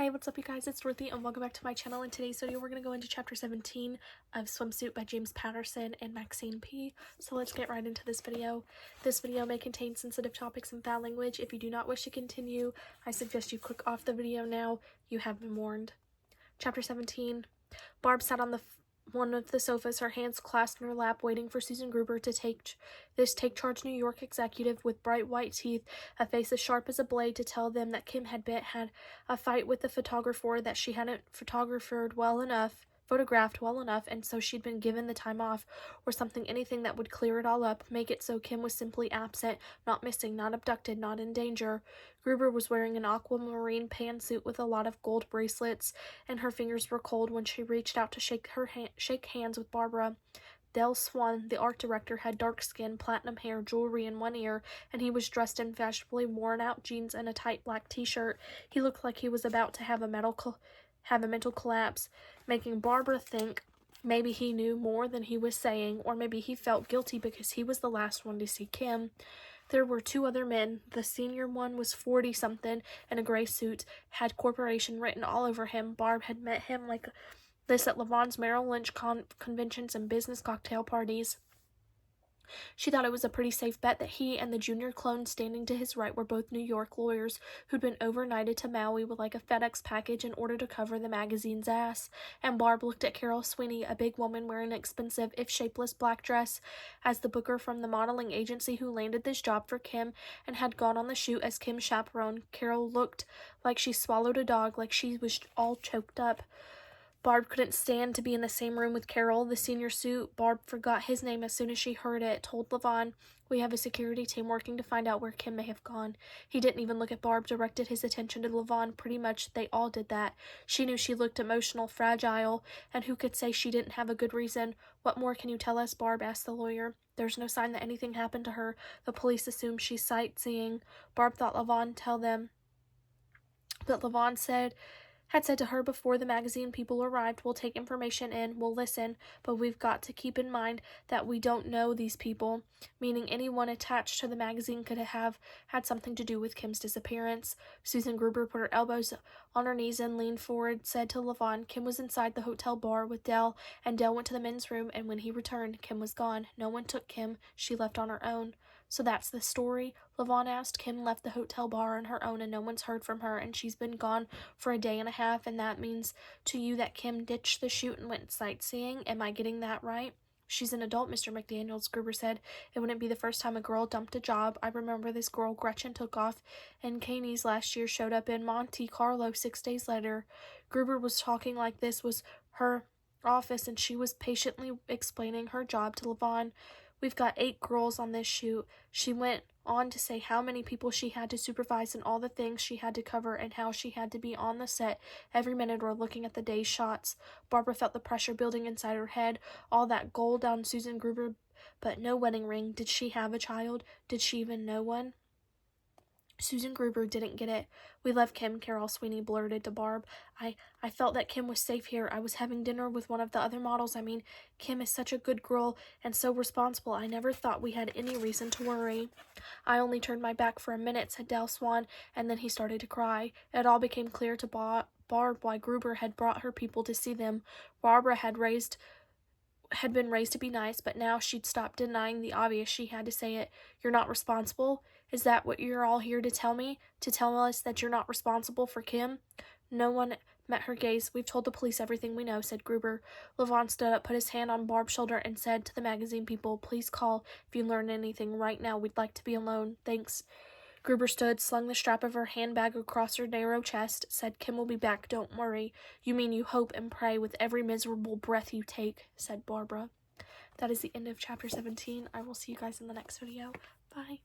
Hey, what's up you guys? It's Ruthie and welcome back to my channel. In today's video, we're going to go into chapter 17 of Swimsuit by James Patterson and Maxine P. So let's get right into this video. This video may contain sensitive topics and foul language. If you do not wish to continue, I suggest you click off the video now. You have been warned. Chapter 17. Barb sat on one of the sofas, her hands clasped in her lap, waiting for Susan Gruber to take charge New York executive with bright white teeth, a face as sharp as a blade, to tell them that Kim had a fight with the photographer, that she hadn't photographed well enough, and so she'd been given the time off, or something, anything that would clear it all up, make it so Kim was simply absent, not missing, not abducted, not in danger. Gruber was wearing an aquamarine pantsuit with a lot of gold bracelets, and her fingers were cold when she reached out to shake hands with Barbara. Del Swan, the art director, had dark skin, platinum hair, jewelry in one ear, and he was dressed in fashionably worn-out jeans and a tight black t-shirt. He looked like he was about to have a mental collapse, making Barbara think maybe he knew more than he was saying, or maybe he felt guilty because he was the last one to see Kim. There were two other men. The senior one was 40-something in a gray suit, had corporation written all over him. Barb had met him like this at Lavon's Merrill Lynch conventions and business cocktail parties. She thought it was a pretty safe bet that he and the junior clone standing to his right were both New York lawyers who'd been overnighted to Maui with like a FedEx package in order to cover the magazine's ass. And Barb looked at Carol Sweeney, a big woman wearing an expensive, if shapeless, black dress, as the booker from the modeling agency who landed this job for Kim and had gone on the shoot as Kim's chaperone. Carol looked like she swallowed a dog, like she was all choked up. Barb couldn't stand to be in the same room with Carol. The senior suit, Barb forgot his name as soon as she heard it, told Lavon, "We have a security team working to find out where Kim may have gone." He didn't even look at Barb, directed his attention to Lavon. Pretty much they all did that. She knew she looked emotional, fragile, and who could say she didn't have a good reason? "What more can you tell us?" Barb asked the lawyer. "There's no sign that anything happened to her. The police assume she's sightseeing." Barb thought Lavon tell them, but Lavon had said to her before the magazine people arrived, "We'll take information in, we'll listen, but we've got to keep in mind that we don't know these people," meaning anyone attached to the magazine could have had something to do with Kim's disappearance. Susan Gruber put her elbows on her knees and leaned forward, said to Lavon, "Kim was inside the hotel bar with Del, and Del went to the men's room, and when he returned, Kim was gone. No one took Kim. She left on her own." "So that's the story?" Lavon asked. "Kim left the hotel bar on her own and no one's heard from her, and she's been gone for a day and a half, and that means to you that Kim ditched the shoot and went sightseeing. Am I getting that right?" "She's an adult, Mr. McDaniels," Gruber said. "It wouldn't be the first time a girl dumped a job. I remember this girl Gretchen took off in Caney's last year, showed up in Monte Carlo 6 days later." Gruber was talking like this was her office, and she was patiently explaining her job to Lavon. "We've got 8 girls on this shoot." She went on to say how many people she had to supervise and all the things she had to cover and how she had to be on the set every minute or looking at the day's shots. Barbara felt the pressure building inside her head, all that gold on Susan Gruber, but no wedding ring. Did she have a child? Did she even know one? Susan Gruber didn't get it. "We love Kim," Carol Sweeney blurted to Barb. I felt that Kim was safe here. I was having dinner with one of the other models. I mean, Kim is such a good girl and so responsible. I never thought we had any reason to worry." "I only turned my back for a minute," said Del Swan, and then he started to cry. It all became clear to Barb why Gruber had brought her people to see them. Barbara had been raised to be nice, but now she'd stopped denying the obvious. She had to say it. "You're not responsible? Is that what you're all here to tell me? To tell us that you're not responsible for Kim?" No one met her gaze. "We've told the police everything we know," said Gruber. Lavon stood up, put his hand on Barb's shoulder, and said to the magazine people, "Please call if you learn anything right now. We'd like to be alone. Thanks." Gruber stood, slung the strap of her handbag across her narrow chest, said, "Kim will be back, don't worry." "You mean you hope and pray with every miserable breath you take," said Barbara. That is the end of chapter 17. I will see you guys in the next video. Bye.